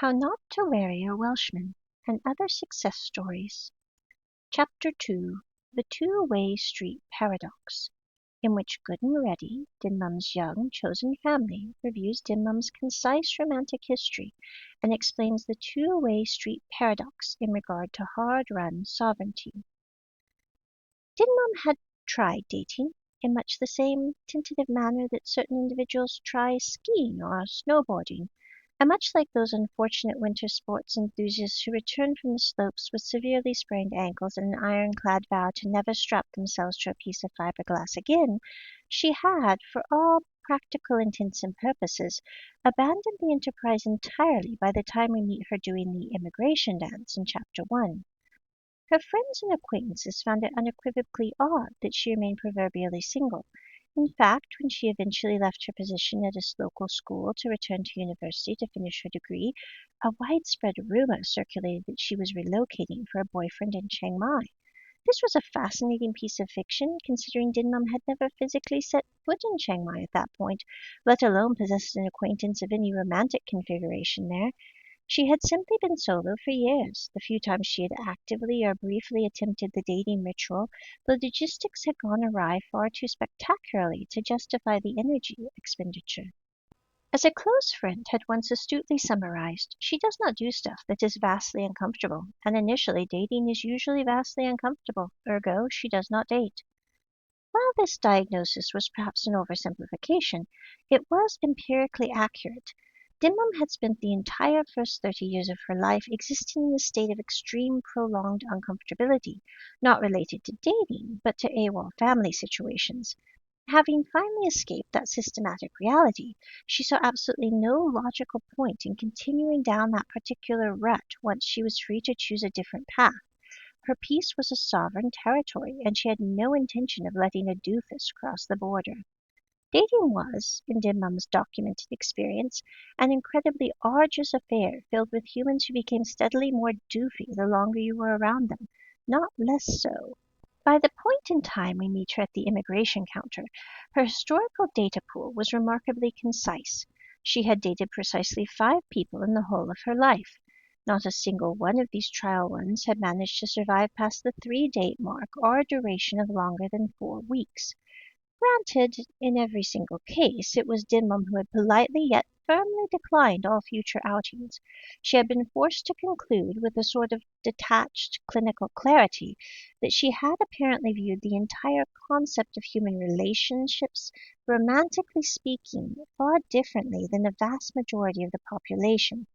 How Not to Marry a Welshman, and Other Success Stories. Chapter 2. The Two-Way Street Paradox, in which Good and Ready, Dinmum's young, chosen family, reviews Dinmum's concise romantic history and explains the two-way street paradox in regard to hard-run sovereignty. Dinmum had tried dating in much the same tentative manner that certain individuals try skiing or snowboarding, and much like those unfortunate winter sports enthusiasts who return from the slopes with severely sprained ankles and an ironclad vow to never strap themselves to a piece of fiberglass again, she had, for all practical intents and purposes, abandoned the enterprise entirely by the time we meet her doing the immigration dance in Chapter 1. Her friends and acquaintances found it unequivocally odd that she remained proverbially single. In fact, when she eventually left her position at a local school to return to university to finish her degree, a widespread rumor circulated that she was relocating for a boyfriend in Chiang Mai. This was a fascinating piece of fiction, considering Dinmum had never physically set foot in Chiang Mai at that point, let alone possessed an acquaintance of any romantic configuration there. She had simply been solo for years. The few times she had actively or briefly attempted the dating ritual, the logistics had gone awry far too spectacularly to justify the energy expenditure. As a close friend had once astutely summarized, she does not do stuff that is vastly uncomfortable, and initially dating is usually vastly uncomfortable, ergo she does not date. While this diagnosis was perhaps an oversimplification, it was empirically accurate. Dinmum had spent the entire first 30 years of her life existing in a state of extreme prolonged uncomfortability, not related to dating, but to AWOL family situations. Having finally escaped that systematic reality, she saw absolutely no logical point in continuing down that particular rut once she was free to choose a different path. Her peace was a sovereign territory, and she had no intention of letting a doofus cross the border. Dating was, in Dinmum's documented experience, an incredibly arduous affair filled with humans who became steadily more doofy the longer you were around them, not less so. By the point in time we meet her at the immigration counter, her historical data pool was remarkably concise. She had dated precisely 5 people in the whole of her life. Not a single one of these trial ones had managed to survive past the 3-date mark or a duration of longer than 4 weeks. Granted, in every single case, it was Dinmum who had politely yet firmly declined all future outings. She had been forced to conclude, with a sort of detached clinical clarity, that she had apparently viewed the entire concept of human relationships, romantically speaking, far differently than the vast majority of the population.